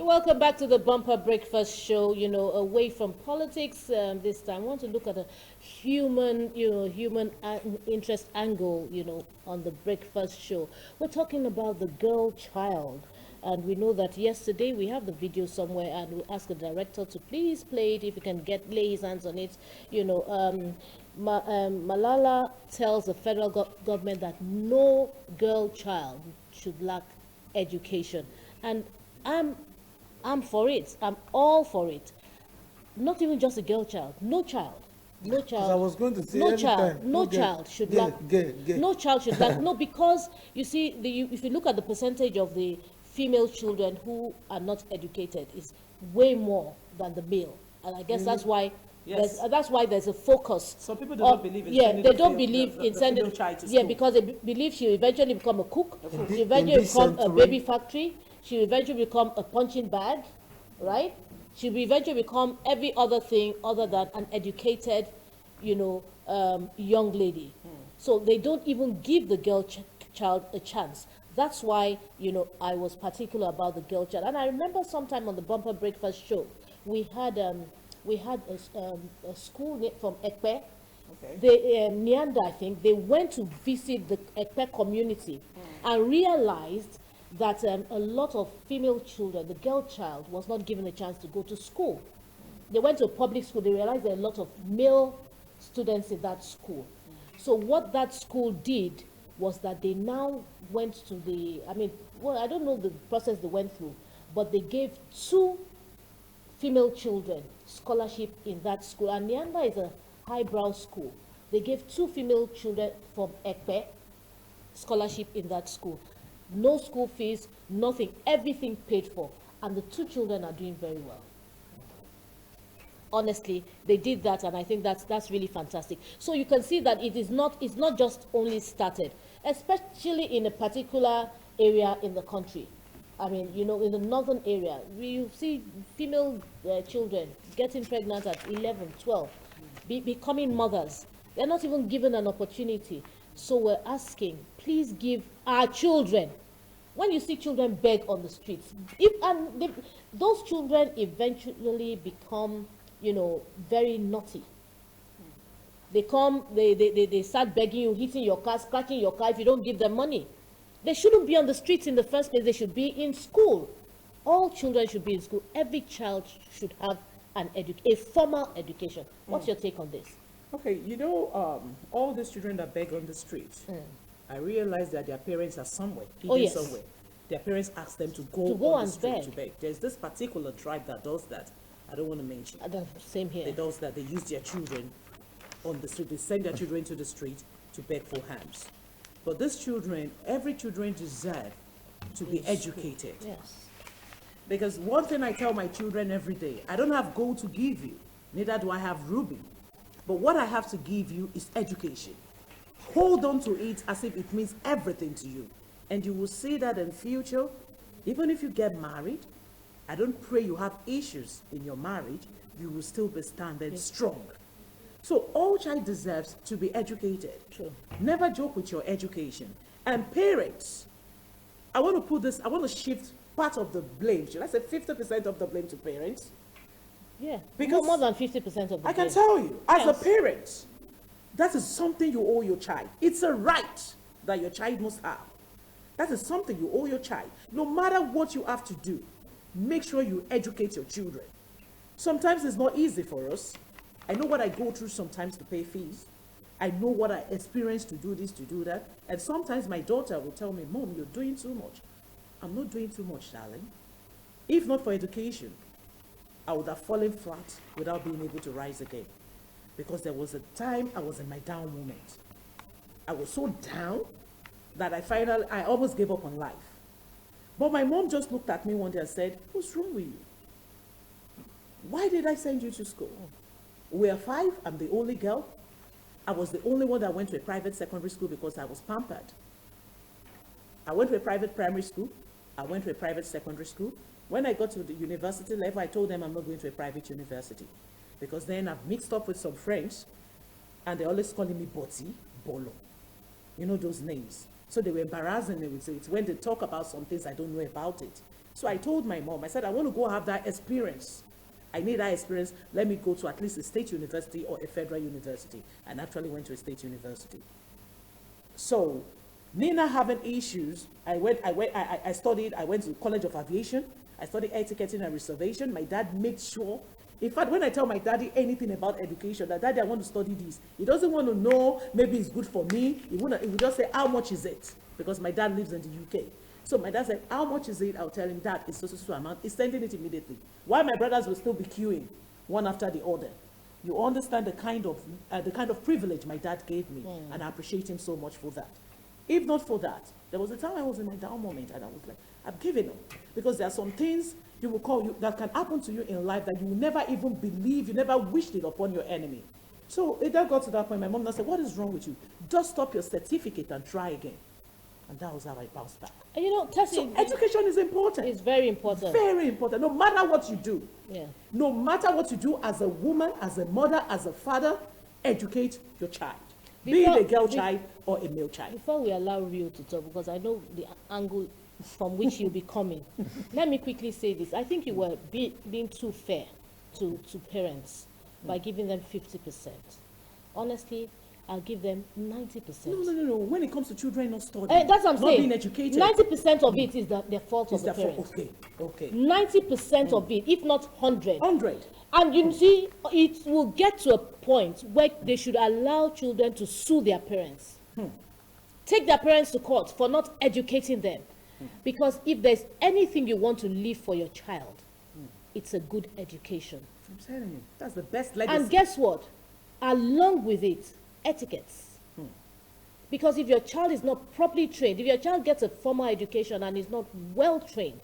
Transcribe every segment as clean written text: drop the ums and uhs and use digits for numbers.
Welcome back to the Bumper Breakfast Show. Away from politics this time. I want to look at a human interest angle, on the breakfast show. We're talking about the girl child. And we know that yesterday we have the video somewhere, and we'll ask the director to please play it if you can lay his hands on it. Malala tells the federal government that no girl child should lack education. And I'm for it. I'm all for it. Not even just a girl child. No child. No child. I was going to say no child. time, No child should lack. No child should lack. No, because you see, if you look at the percentage of the female children who are not educated, is way more than the male, and I guess that's why. Yes. That's why there's a focus. Some people do not believe in sending the child to school. Yeah, because they believe she'll eventually become a cook. She'll eventually become a baby factory. She'll eventually become a punching bag, right? She'll eventually become every other thing other than an educated, young lady. So they don't even give the girl child a chance. That's why, I was particular about the girl child. And I remember sometime on the Bumper Breakfast Show, we had a school from Ekpe. Okay. Nianda, I think, they went to visit the Ekpe community and realized that a lot of female children, the girl child, was not given a chance to go to school. They went to a public school. They realized there are a lot of male students in that school. So what that school did was that they now went to I don't know the process they went through, but they gave 2 female children scholarship in that school. And Nianda is a highbrow school. They gave 2 female children from Ekpe scholarship in that school. No school fees, nothing, everything paid for. And the 2 children are doing very well. Honestly, they did that, and I think that's really fantastic. So you can see that it's not just only started, especially in a particular area in the country. I mean, in the northern area, you see female children getting pregnant at 11, 12, becoming mothers. They're not even given an opportunity. So we're asking, please give our children. When you see children beg on the streets, those children eventually become, very naughty. They start begging you, hitting your car, scratching your car if you don't give them money. They shouldn't be on the streets in the first place. They should be in school. All children should be in school. Every child should have a formal education. What's your take on this? Okay, all these children that beg on the street, I realize that their parents are somewhere, somewhere. Their parents ask them to go on the street to beg. There's this particular tribe that does that. I don't want to mention. Same here. They does that. They use their children on the street. They send their children to the street to beg for hams. But these children, every children deserve to be educated. Yes. Because one thing I tell my children every day, I don't have gold to give you, neither do I have ruby. But what I have to give you is education. Hold on to it as if it means everything to you. And you will see that in future, even if you get married, I don't pray you have issues in your marriage, you will still be standing strong. So all child deserves to be educated. True. Never joke with your education. And parents, I want to shift part of the blame. Should I say 50% of the blame to parents? Yeah, because more than 50% of the blame. I can tell you, as a parent, that is something you owe your child. It's a right that your child must have. That is something you owe your child. No matter what you have to do, make sure you educate your children. Sometimes it's not easy for us. I know what I go through sometimes to pay fees. I know what I experience to do this, to do that. And sometimes my daughter will tell me, Mom, you're doing too much. I'm not doing too much, darling. If not for education, I would have fallen flat without being able to rise again. Because there was a time I was in my down moment. I was so down that I almost gave up on life. But my mom just looked at me one day and said, what's wrong with you? Why did I send you to school? We are 5, I'm the only girl. I was the only one that went to a private secondary school because I was pampered. I went to a private primary school. I went to a private secondary school. When I got to the university level, I told them I'm not going to a private university. Because then I've mixed up with some friends, and they're always calling me Boti, Bolo. You know those names. So they were embarrassing me with it. When they talk about some things, I don't know about it. So I told my mom, I said, I want to go have that experience. I need that experience. Let me go to at least a state university or a federal university. And actually went to a state university. So Nina having issues, I studied, I went to College of Aviation. I studied air ticketing and reservation. My dad made sure, in fact, when I tell my daddy anything about education, that daddy, I want to study this. He doesn't want to know, maybe it's good for me. He will just say, how much is it? Because my dad lives in the UK. So my dad said, how much is it? I'll tell him that it's so amount. He's sending it immediately. While my brothers will still be queuing, one after the other. You understand the kind of privilege my dad gave me, and I appreciate him so much for that. If not for that, there was a time I was in my down moment, and I was like, I've given up. Because there are some things you will call you that can happen to you in life that you will never even believe, you never wished it upon your enemy. So it then got to that point, my mom now said, what is wrong with you? Just stop your certificate and try again. And that was how I bounced back. And you know, Tessie, So education is important. it's very important. Very important. No matter what you do. Yeah. No matter what you do as a woman, as a mother, as a father, educate your child. Be it a girl child or a male child. Before we allow Rio to talk, because I know the angle from which you'll be coming, let me quickly say this. I think you were being too fair to parents by giving them 50%. Honestly, I'll give them 90%. No. When it comes to children not studying, That's what I'm not saying. being educated, 90% of it is the fault of is the their parents. fault. Okay. 90% of it, if not 100. 100. And you see, it will get to a point where they should allow children to sue their parents. Take their parents to court for not educating them. Because if there's anything you want to leave for your child, it's a good education. I'm telling you, that's the best legacy. And guess what? Along with it, etiquettes. Because if your child is not properly trained, if your child gets a formal education and is not well trained,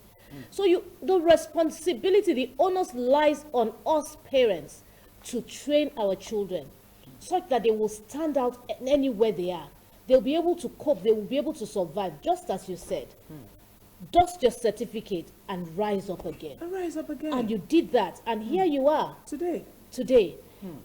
so the responsibility, the onus lies on us parents to train our children such that they will stand out anywhere they are. They'll be able to cope, they will be able to survive, just as you said. Dust your certificate and rise up again. And rise up again. And you did that, and here you are Today.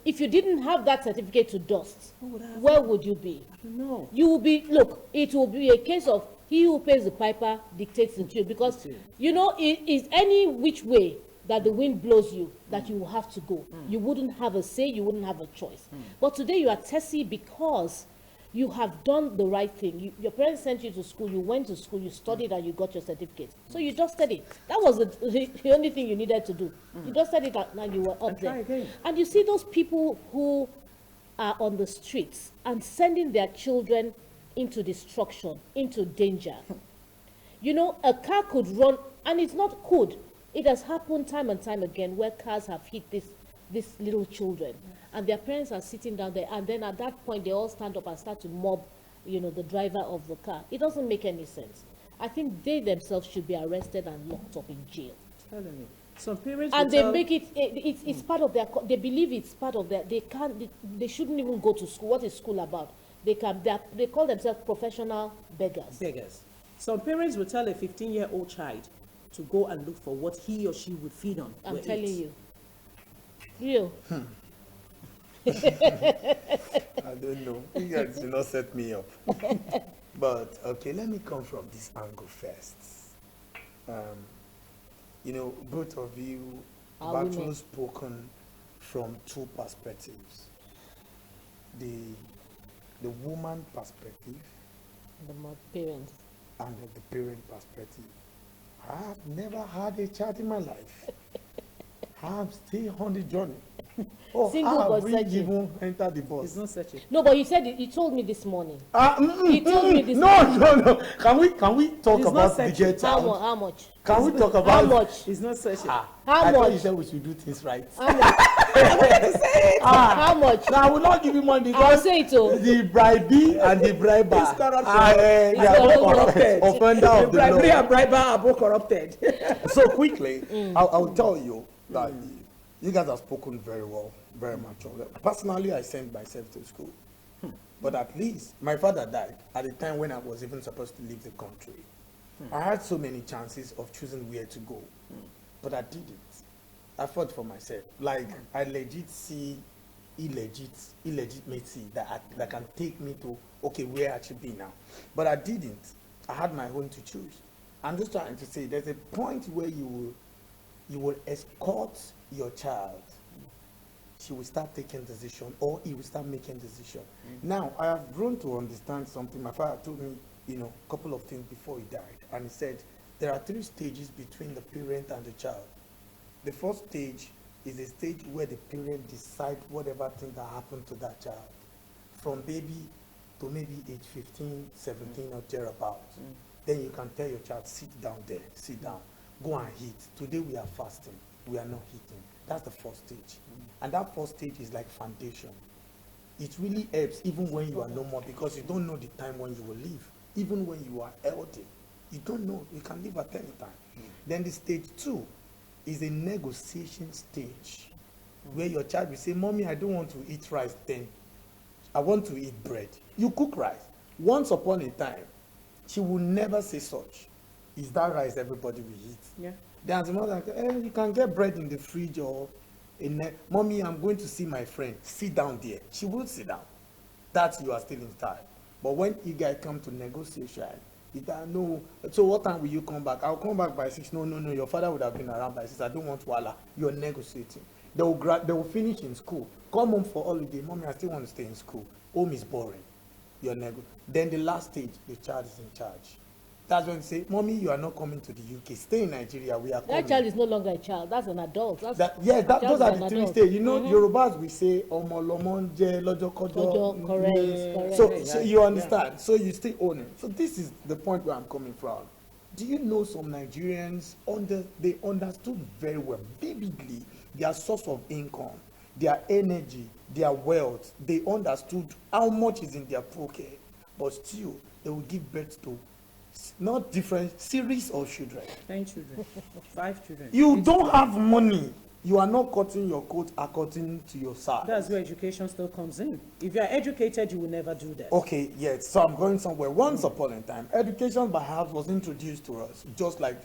If you didn't have that certificate to dust, What would happen? where would you be? No. You will be, look, it will be a case of he who pays the piper dictates the tune, because, you know, it is any which way that the wind blows you that you will have to go. You wouldn't have a say, you wouldn't have a choice. But today you are Tessie because you have done the right thing. Your parents sent you to school, you went to school, you studied, and you got your certificate. So you just studied. That was the only thing you needed to do. You just studied and you were up And try there. again. And you see those people who are on the streets and sending their children into destruction, into danger. You know, a car could run, and it's not could. It has happened time and time again where cars have hit these little children, and their parents are sitting down there, and then at that point they all stand up and start to mob, you know, the driver of the car. It doesn't make any sense. I think they themselves should be arrested and locked up in jail. Telling you. Some parents And will they tell- make it's part of their, they believe it's part of their, they shouldn't even go to school. What is school about? They call themselves professional beggars. beggars. Some parents will tell a 15-year-old child to go and look for what he or she would feed on. I'm will telling eat. you. I don't know. You guys did not set me up. But okay, let me come from this angle first. You know, both of you Are have actually women. spoken from two perspectives. The woman perspective Parents. and the parent perspective. I have never had a child in my life. I'm still on the journey. Oh, Single I but have really searching. even entered the bus. It's not such a... No, but he said he told me this morning. He told me this No. Can we talk It's not about the sexual. girl child? How much? Can we talk about How much? It's not such a... How I thought you much? said we should do things right. How much? How much? No, I will not give you money I'll because say it oh. the bribee and the briber It's corruption. they It's are both corrupted. offender of the Bribery law. and briber are both corrupted. So quickly, I'll tell you that you guys have spoken very well, very much. Personally, I sent myself to school. But at least my father died at the time when I was even supposed to leave the country. I had so many chances of choosing where to go, but I didn't. I fought for myself. Like I legit see illegitimacy that can take me to okay where I should be now. But I didn't. I had my own to choose. I'm just trying to say there's a point where you will escort your child. She will start taking decision, or he will start making decision. Now, I have grown to understand something. My father told me, a couple of things before he died, and he said there are 3 stages between the parent and the child. The first stage is a stage where the parent decide whatever thing that happened to that child, from baby to maybe age 15, 17 or thereabouts. Then you can tell your child, sit down there, sit down, go and eat. Today we are fasting, we are not eating. That's the first stage. And that first stage is like foundation. It really helps even when you are no more, because you don't know the time when you will leave. Even when you are healthy, you don't know, you can leave at any time. Then the stage 2 is a negotiation stage, where your child will say, Mommy, I don't want to eat rice, then I want to eat bread. You cook rice. Once upon a time, she will never say such. Is that rice everybody will eat? Yeah. Then as a mother, you can get bread in the fridge, or Mommy, I'm going to see my friend. Sit down there. She will sit down. That you are still in time. But when you guys come to negotiation, you don't know. So what time will you come back? I'll come back by 6. No. Your father would have been around by 6. I don't want wala. You're negotiating. They will finish in school. Come home for holiday. Mommy, I still want to stay in school. Home is boring. Then the last stage, the child is in charge. That's when they say, Mommy, you are not coming to the UK. Stay in Nigeria. We are coming. That child is no longer a child. That's an adult. Those are the 3 stages. Yorubas, we say, Omolomonje, Lojokojo. Correct. So you understand. So you still own it. So this is the point where I'm coming from. Do you know some Nigerians, they understood very well, vividly, their source of income, their energy, their wealth. They understood how much is in their pocket, but still, they will give birth to not different series of children. 10 children, 5 children. You don't have money. You are not cutting your coat according to your size. That's where education still comes in. If you are educated, you will never do that. Okay, yes. So I'm going somewhere. Once upon a time, education perhaps was introduced to us, just like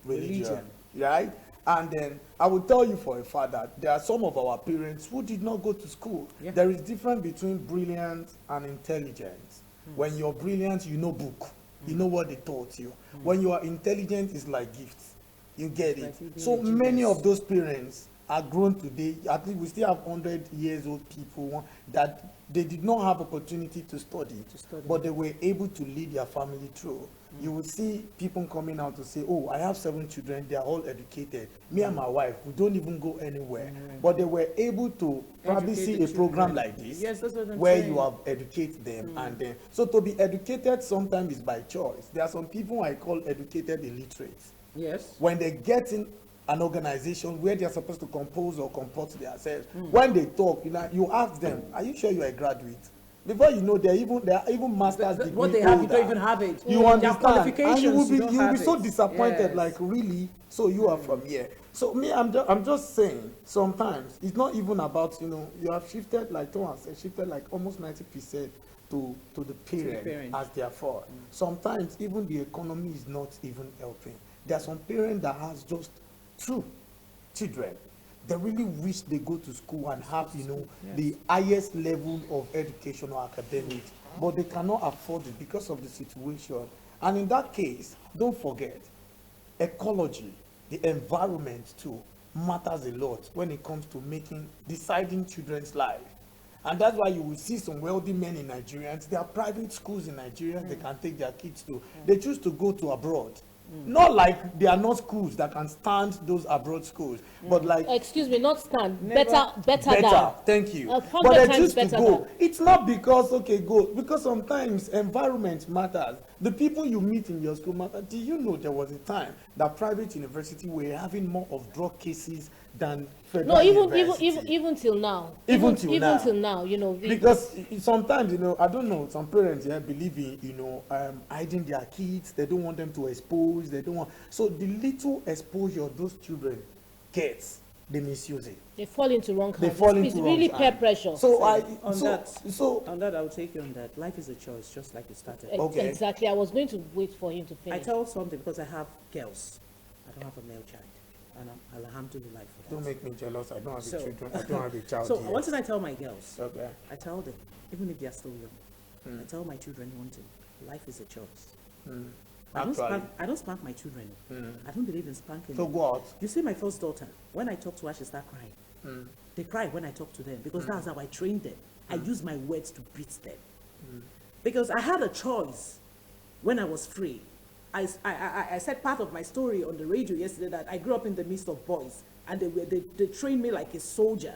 religion, right? And then I will tell you for a fact that there are some of our parents who did not go to school. Yeah. There is difference between brilliant and intelligence. When you're brilliant, you know book. You know what they taught you. When you are intelligent, it's like gifts. You get it. So many of those parents are grown today. At least we still have 100-years-old people that they did not have opportunity to study, but they were able to lead their family through. You will see people coming out to say, oh, I have 7 children, they are all educated. Me and my wife, we don't even go anywhere. But they were able to probably see a program like this, yes, that's what I'm where saying. you have educate them. And then, so to be educated sometimes is by choice. There are some people I call educated illiterates. Yes. When they get in an organization where they are supposed to compose or comport themselves, when they talk, you ask them, are you sure you are a graduate? Before you know, they are even master's degree. What they have, you don't even have it. You understand? Qualifications, and you will be so it. disappointed. Yes. Like, really? So you are from here? So me, I'm just saying. Sometimes it's not even about, you have shifted, like Thomas said, shifted like almost 90% to the parent as their fault. Sometimes even the economy is not even helping. There are some parents that has just 2 children. They really wish they go to school and have, the highest level of education or academics, but they cannot afford it because of the situation. And in that case, don't forget, ecology, the environment too, matters a lot when it comes to deciding children's life. And that's why you will see some wealthy men in Nigeria. There are private schools in Nigeria they can take their kids to. They choose to go to abroad. Not like they are not schools that can stand those abroad schools, but like... Excuse me, not stand. Better than. Thank you. But they choose to go. It's not because, go. Because sometimes environment matters. The people you meet in your school matter. Do you know there was a time that private university were having more of drug cases than federal university? even till now. Even till now, because sometimes, I don't know, some parents believe in, hiding their kids. They don't want them to expose. They don't want. So the little exposure those children get, they misuse it. They fall into wrong hands. It's wrong really peer pressure. So on that, I will take you on that. Life is a choice, just like you started. Okay. Exactly. I was going to wait for him to finish. I tell something because I have girls. I don't have a male child. And I'm alhamdulillah for that. Don't make me jealous. I don't have children. I don't have a child. So one thing I tell my girls, okay, I tell them, even if they are still young, I tell my children one thing: life is a choice. Actually. I don't spank my children. I don't believe in spanking. So them. go out. You see my first daughter, when I talk to her, she start crying. They cry when I talk to them because that's how I train them. I use my words to beat them. Because I had a choice when I was free. I said part of my story on the radio yesterday that I grew up in the midst of boys and they trained me like a soldier.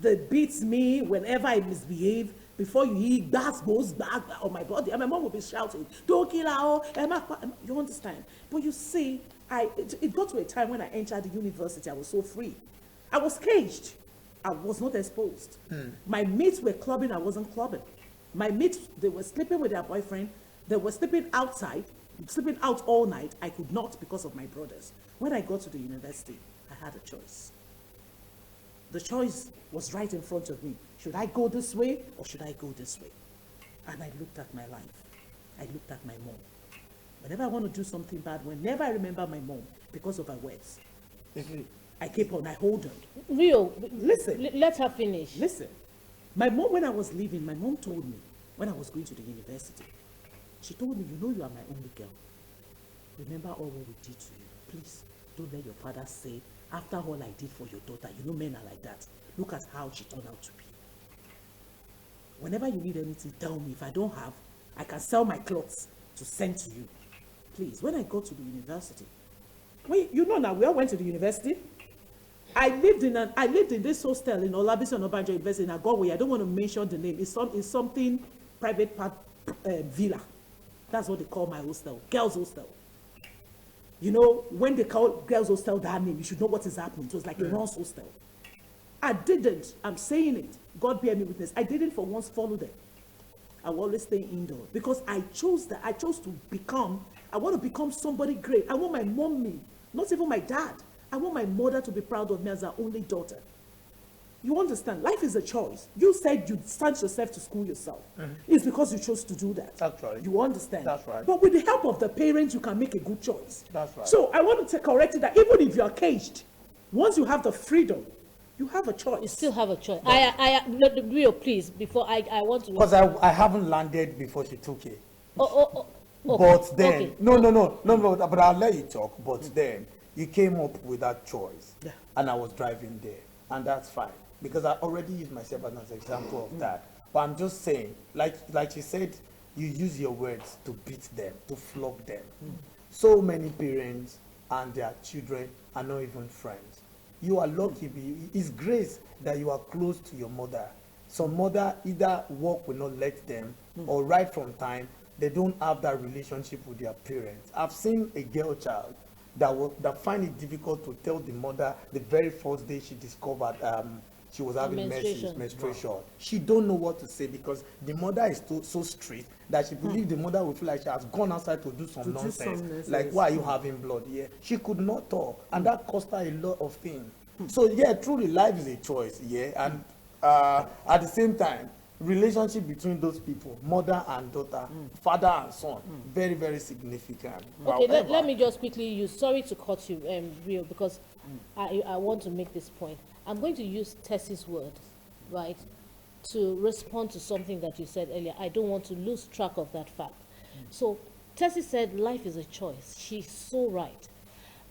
They beat me whenever I misbehave. Before you hear gas goes back on my body, and my mom would be shouting, "Don't kill her!" Oh, you understand? But you see, it got to a time when I entered the university, I was so free. I was caged. I was not exposed. My mates were clubbing, I wasn't clubbing. My mates, they were sleeping with their boyfriend. They were sleeping outside, sleeping out all night. I could not because of my brothers. When I got to the university, I had a choice. The choice was right in front of me. Should I go this way or should I go this way? And I looked at my life. I looked at my mom. Whenever I want to do something bad, whenever I remember my mom, because of her words, I keep on, I hold on. Rio, Listen. let her finish. Listen, my mom, when I was leaving, my mom told me, when I was going to the university, she told me, you know you are my only girl. Remember all what we did to you. Please, don't let your father say, after all I did for your daughter, you know men are like that. Look at how she turned out to be. Whenever you need anything, tell me. If I don't have, I can sell my clothes to send to you. Please, when I go to the university, wait, you know now, we all went to the university. I lived in this hostel in Olabisi Onabanjo University in Agorwe. I don't want to mention the name. It's something private part villa. That's what they call my hostel, girls' hostel. You know, when they call girls' hostel that name, you should know what is happening. It was like a Ron's hostel. I didn't. I'm saying it. God bear me witness. I didn't for once follow them. I will always stay indoors because I chose that. I chose to become. I want to become somebody great. I want my mommy, not even my dad. I want my mother to be proud of me as her only daughter. You understand? Life is a choice. You said you sent yourself to school yourself. It's because you chose to do that. Actually. You understand? That's right. But with the help of the parents, you can make a good choice. That's right. So I want to correct it that even if you are caged, once you have the freedom, you have a choice. You still have a choice. Rio, please, before I want to. Because I haven't landed before she took it. Okay. But then, Okay. no, but I'll let you talk. But then, you came up with that choice. Yeah. And I was driving there. And that's fine. Because I already used myself as an example of that. But I'm just saying, like you said, you use your words to beat them, to flog them. So many parents and their children are not even friends. You are lucky. It's grace that you are close to your mother. Some mother either work will not let them, or right from time, they don't have that relationship with their parents. I've seen a girl child that find it difficult to tell the mother the very first day she discovered she was having menstruation. She don't know what to say because the mother is so strict that she believes the mother will feel like she has gone outside to do some nonsense. Like, why are you having blood here? She could not talk, and that cost her a lot of things. So yeah, truly life is a choice, yeah, and at the same time, relationship between those people, mother and daughter, father and son, very, very significant. Okay, However, let me just quickly use, sorry to cut you, Rio, because I want to make this point. I'm going to use Tessie's words, right, to respond to something that you said earlier. I don't want to lose track of that fact. So Tessie said life is a choice. She's so right.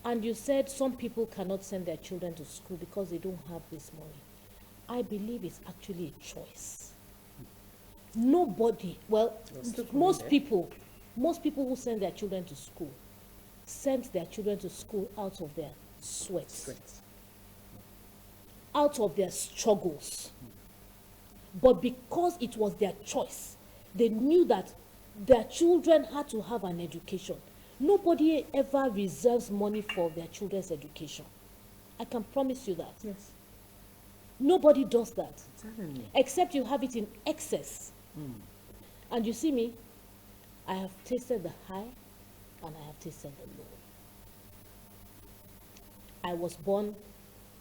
And you said some people cannot send their children to school because they don't have this money. I believe it's actually a choice. Nobody, well, most people who send their children to school send their children to school out of their sweat, out of their struggles. But because it was their choice, they knew that their children had to have an education. Nobody ever reserves money for their children's education. I can promise you that. Yes. Nobody does that. Certainly. Except you have it in excess. And you see me, I have tasted the high and I have tasted the low. I was born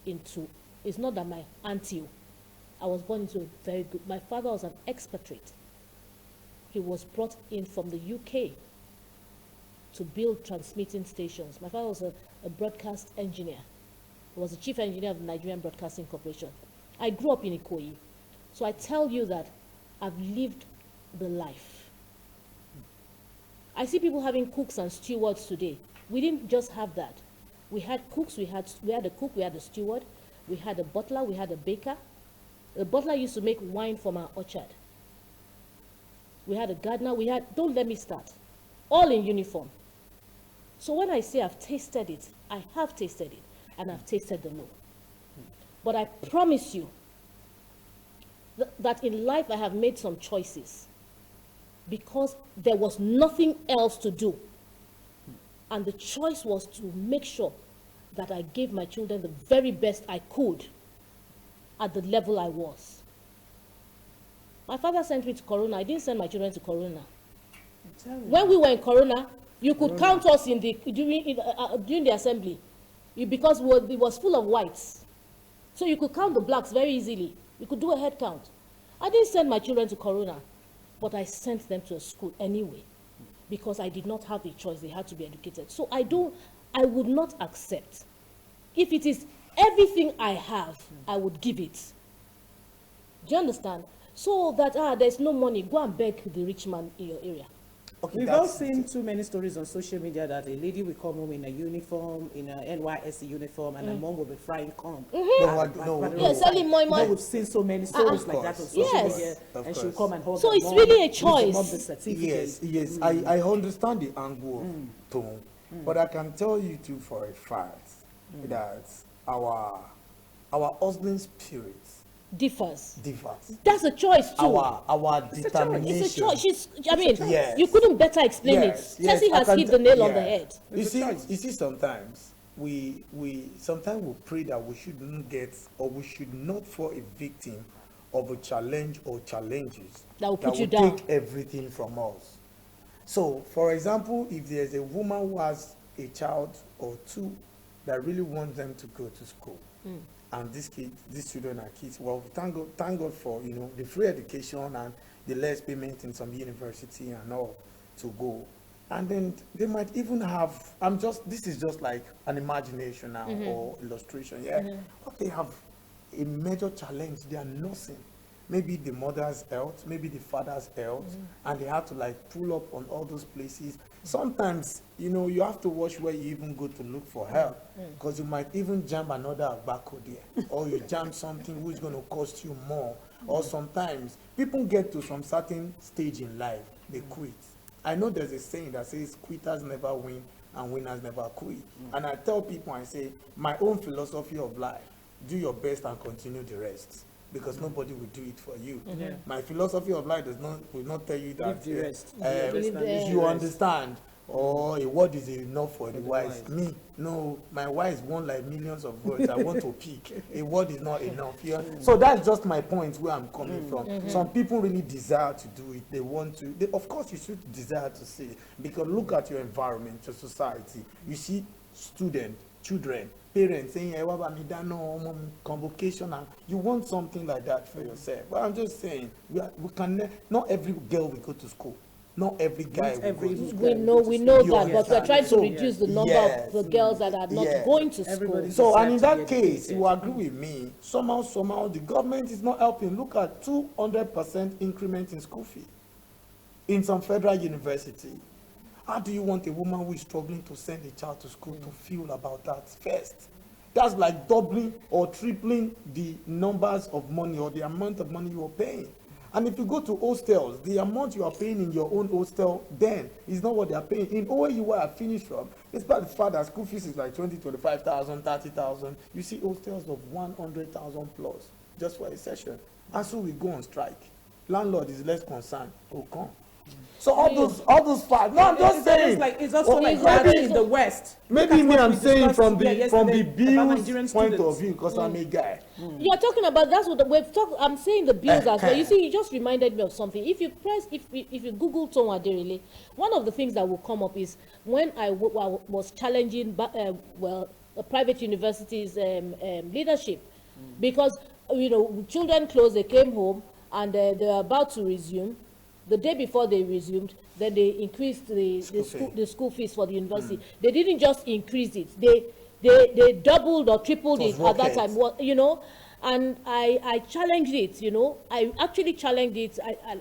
into, it's not that my auntie, I was born into a very good, my father was an expatriate. He was brought in from the UK to build transmitting stations. My father was a broadcast engineer. He was the chief engineer of the Nigerian Broadcasting Corporation. I grew up in Ikoyi. So I tell you that I've lived the life. I see people having cooks and stewards today. We didn't just have that. We had cooks, we had a cook, we had a steward, we had a butler, we had a baker. The butler used to make wine from our orchard. We had a gardener, don't let me start, all in uniform. So when I say I've tasted it, I have tasted it, and I've tasted the law. But I promise you that in life I have made some choices because there was nothing else to do. And the choice was to make sure that I gave my children the very best I could at the level I was. My father sent me to Corona. I didn't send my children to Corona. When we were in Corona, you could count us during the assembly because it was full of whites. So you could count the blacks very easily. You could do a head count. I didn't send my children to Corona, but I sent them to a school anyway because I did not have a choice. They had to be educated. So I would not accept. If it is everything I have, I would give it. Do you understand? So that there's no money, go and beg the rich man in your area. Okay, We've all seen too many stories on social media that a lady will come home in a uniform, in a NYSC uniform, and her mom will be frying corn. Yeah, selling moi moi. We've seen so many stories like that on social Yes. media, Of and she'll course. come and hold So her it's mom, really a give the mom choice. the certificate. Yes, I understand the angle of tone, but I can tell you too for a fact that our hustling spirit Differs. differs. That's a choice too. Our determination. It's a choice. I mean, Yes. you couldn't better explain Yes, it. yes, Tessie I has can hit the nail on the yeah. head. You It's a see, choice. sometimes we sometimes pray that we shouldn't get or we should not fall a victim of a challenge or challenges That will put you down. take everything from us. So, for example, if there's a woman who has a child or two that really wants them to go to school, and these children are kids, well, thank God for the free education and the less payment in some university and all to go. And then they might even have, this is just like an imagination now or illustration, yeah. Okay, have a major challenge, they are nursing. Maybe the mother's health, maybe the father's health, and they have to like pull up on all those places. Sometimes, you have to watch where you even go to look for help, because you might even jam another tobacco there, or you jam something which is going to cost you more. Or sometimes people get to some certain stage in life, they quit. I know there's a saying that says quitters never win and winners never quit. And I tell people, I say, my own philosophy of life, do your best and continue the rest, because nobody will do it for you. My philosophy of life will not tell you that Leave the rest. you understand, or a word is enough for the wise. Me, no, my wise want like millions of words. I want to pick. A word is not enough. So that's just my point where I'm coming from. Some people really desire to do it. They want to. Of course, you should desire to see it, because look at your environment, your society. You see children, parents saying, "Hey, convocation," and you want something like that for yourself. But I'm just saying, we can. Not every girl will go to school. Not every guy will go to school. We know You that, but we're understand? trying to So, reduce the number yes. of the girls that are not Yes. going to school. Everybody's- So, and in Decide to that be case, educated. you agree with me, somehow, the government is not helping. Look at 200% increment in school fee in some federal university. How do you want a woman who is struggling to send a child to school to feel about that first? That's like doubling or tripling the numbers of money or the amount of money you are paying. And if you go to hostels, the amount you are paying in your own hostel then is not what they are paying. In OAU, where I finished from, despite the fact that school fees is like 20, 25,000, 30,000, you see hostels of 100,000 plus just for a session. And so we go on strike. Landlord is less concerned. Oh, come. So all those facts. No, I'm just saying. It's also like maybe- that in the West. Maybe That's me, what I'm we saying discussed from here the yesterday about bill's Nigerian point of students. view, because I'm a guy. You're talking about that's what we've talked. I'm saying the bills as well. You Uh-huh. see, you just reminded me of something. If you Google Tom Aderele, one of the things that will come up is when I was challenging private universities' leadership, because children closed, they came home and they're about to resume. The day before they resumed, then they increased the school fees for the university. They didn't just increase it; they doubled or tripled It it was at that rocket. time. And I challenged it. I actually challenged it.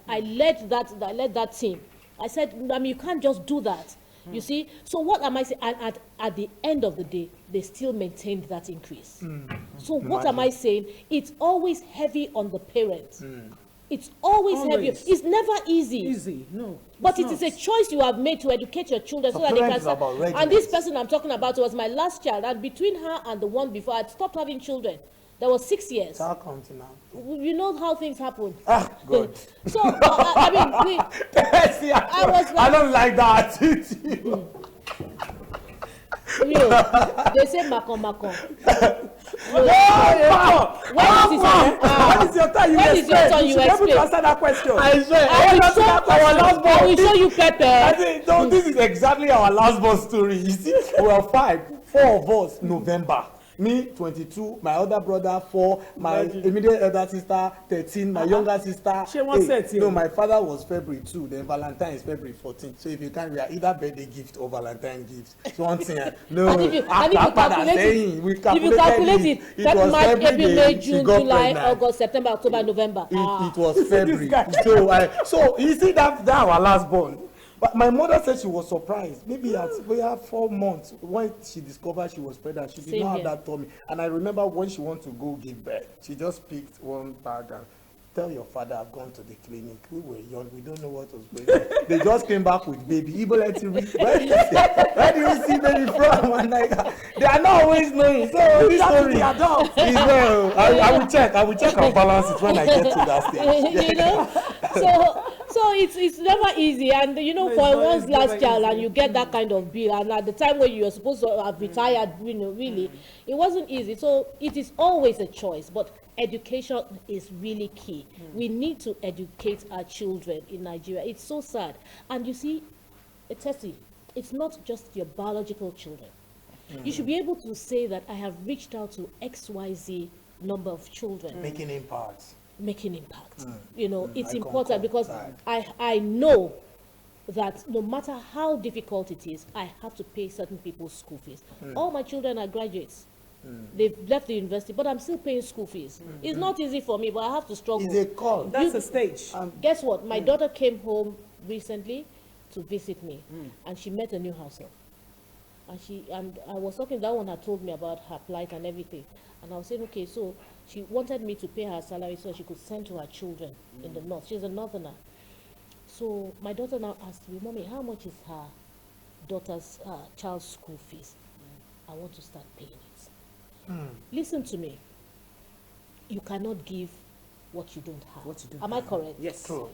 I led that team I said, I mean, you can't just do that. You see? So what am I saying? And at the end of the day, they still maintained that increase. So what am I saying? It's always heavy on the parents. It's always heavy. Always. It's never easy. Easy, no. But it's it is not. a choice you have made to educate your children so that they parents can. is about readiness. And this person I'm talking about was my last child. And between her and the one before, I'd stopped having children. That was 6 years. It's our counting now. You know how things happen. Ah, good. So, I mean, See, I was I like- don't like that attitude. they say Macon. What is your turn? You when is your explain. turn? You You should be able to explain. answer that question. I swear. I will show, our last I will born. show you I Pepe. think, no, this is exactly our last born story. You see, we were 5, 4 of us, November. Me, 22, my older brother, 4, my immediate elder sister, 13, my younger sister, She wants 8. it, you. No, my father was February 2, then Valentine is February 14. So if you can't, we are either birthday gift or Valentine gift. So one thing, no, And if you calculate it, we if you calculate it, was March, February April, May, day she June, got July, pregnant. August, September, October, November. It was February. guy. So you see that our last born. But my mother said she was surprised. Maybe at we have 4 months when she discovered she was pregnant. She did Same not have here. that tummy. And I remember when she wanted to go give birth, she just picked one bag and tell your father I've gone to the clinic. We were young. We don't know what was going on. They just came back with baby. Even let you read. Where do you see baby from? And like, they are not always knowing. So this story is well. I will check. I will check and balance it when I get to that stage. You know, so it's never easy, and you know, No, for it's not- one's it's never last child, and easy. you get that kind of bill, and at the time when you were supposed to have retired, you know, really, it wasn't easy. So it is always a choice, but education is really key. We need to educate our children in Nigeria. It's so sad, and you see, Tessie, it's not just your biological children. You should be able to say that I have reached out to XYZ number of children. Making impact. Making impact. You know, it's I important concur. because Right. I know that no matter how difficult it is, I have to pay certain people's school fees. All my children are graduates. They've left the university, but I'm still paying school fees. It's not easy for me, but I have to struggle. It's a call. That's a stage. Guess what? My daughter came home recently to visit me, and she met a new house help. And I was talking, that one had told me about her plight and everything. And I was saying, okay, so she wanted me to pay her salary so she could send to her children in the north. She's a northerner. So my daughter now asked me, Mommy, how much is her daughter's child's school fees? I want to start paying it. Listen to me. You cannot give what you don't have. What you don't Am I correct? Yes. True.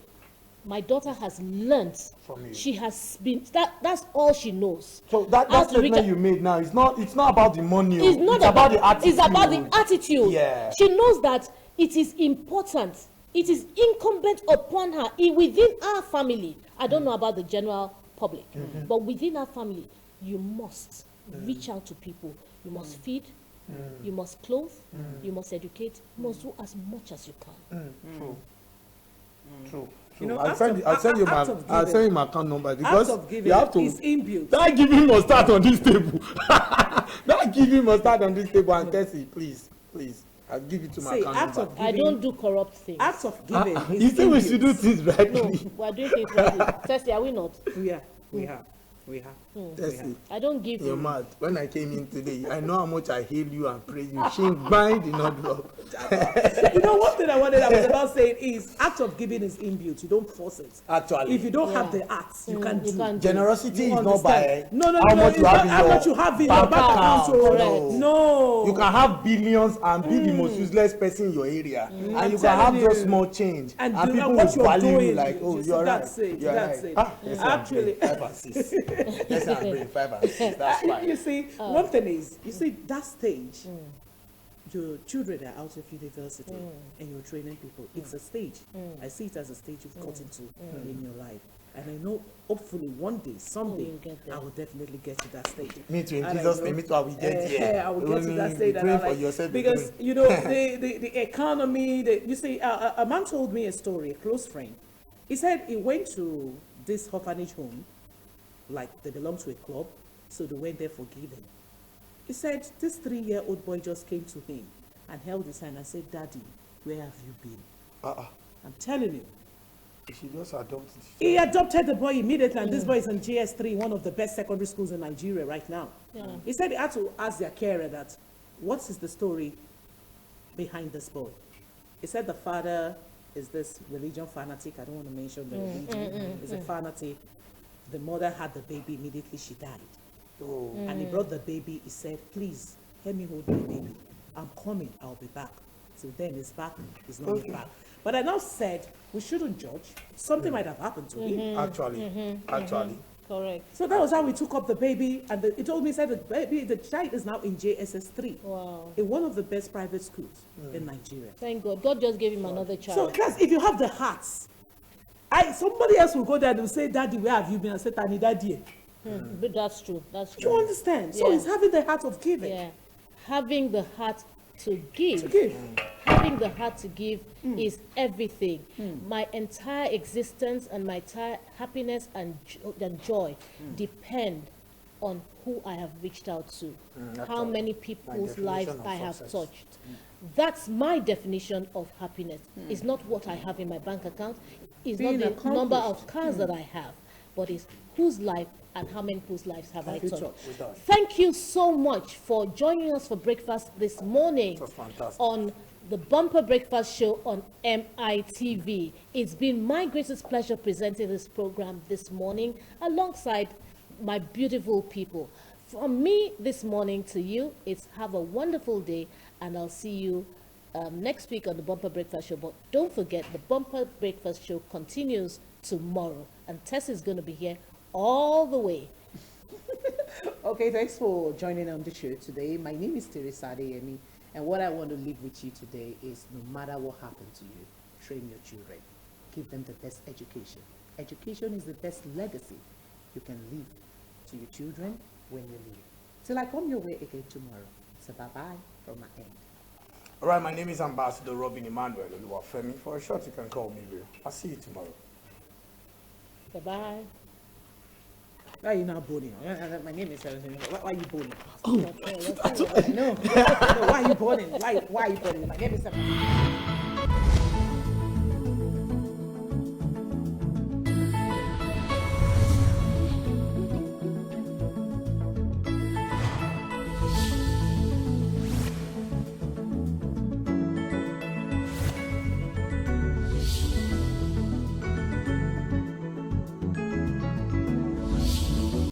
My daughter has learnt From you. She has been, that's all she knows. So that How to reach statement a- you made now, it's not about the money. It's not about the attitude. It's about the attitude. Yeah. She knows that it is important. It is incumbent upon her within our family. I don't know about the general public, but within our family, you must reach out to people. You must feed. You must clothe. You must educate. You must do as much as you can. True. You know, I'll act send you my of I'll giving. send you my account number Act because of giving you have to. is inbuilt. That giving must start on this table. That giving must start on this table. And Tessie, please, I'll give it to my See, account act number. of I giving. don't do corrupt things. Acts of giving. is You think we should do inbuilt. things No, rightly? we are doing things rightly. Tessie, are we not? We are. We have. Tessie, I don't give you're mad. When I came in today, I know how much I hail you and praise you. She bind did not drop. You know, one thing I was about saying is act of giving is inbuilt. You don't force it. Actually. If you don't have Yeah. the acts, you can't you do. can't do. Generosity You is not by understand? No, how much it's you not have in how your much you have in your bank account. Correct. Oh, no. You can have billions and be the most useless person in your area, and I'm you can have telling just you. small change, And and do people what will you're value you doing. like, oh, You see, you're right. that's it, You're that's right. it. Ah, yes, I'm Actually- doing 5 and 6. Yes, I'm doing 5 and 6. That's You fine. see, one thing is, you see, that stage, your children are out of university and you're training people. It's a stage. I see it as a stage you've got into in your life. And I know, hopefully, one day, someday, you'll get there. I will definitely get to that stage. Me too, in And I Jesus' know- name, me too, I will get here. I will get to Only that be stage. And praying I'm for like, yourself. because, you know, the economy, you see, a man told me a story, a close friend. He said he went to this orphanage home, like they belong to a club, so they went there for giving. He said this 3-year-old boy just came to him and held his hand and said, Daddy, where have you been? I'm telling you, She just adopted. He adopted the boy immediately, and this boy is in GS3, one of the best secondary schools in Nigeria right now. He said he had to ask their carer that, what is the story behind this boy? He said the father is this religion fanatic. I don't want to mention the religion. He's a fanatic. The mother had the baby, immediately she died. Oh. And he brought the baby. He said, please, let me hold my baby. I'm coming, I'll be back. So then he's back, he's not yet back. But I now said, we shouldn't judge. Something might have happened to him. Actually, actually. Correct. So that was how we took up the baby. And he told me, said the child is now in JSS3. Wow. In one of the best private schools in Nigeria. Thank God. God just gave him another So child. class, if you have the hearts, somebody else will go there and will say, Daddy, where have you been? I said, Tani, Daddy. But that's true. That's Do you true. understand? So Yeah. it's having the heart of giving. Yeah. Having the heart to give. To give. Having the heart to give is everything. My entire existence and my entire happiness and joy depend on who I have reached out to, how actually, many my people's definition lives of I have success. touched. That's my definition of happiness. It's not what I have in my bank account. It's Being not the number accomplished. of cars that I have, but it's whose life and how many people's lives have I Have you touched. touched? Thank you so much for joining us for breakfast this morning It was fantastic. on the Bumper Breakfast Show on MITV. It's been my greatest pleasure presenting this program this morning alongside my beautiful people. From me this morning to you, it's have a wonderful day, and I'll see you next week on the Bumper Breakfast Show. But don't forget, the Bumper Breakfast Show continues tomorrow, and Tess is going to be here all the way. Okay, thanks for joining on the show today. My name is Teresa Adeyemi, and what I want to leave with you today is no matter what happens to you, train your children. Give them the best education. Education is the best legacy you can leave to your children when you leave. Till I come your way again tomorrow. So bye-bye from my end. All right, my name is Ambassador Robin Emmanuel Oluwafemi. For a short, you can call me Real. I'll see you tomorrow. Bye-bye. Why are you now boning? My name is why are you boning? Okay, let's see. No, why are you boning? Why are you boning? My name is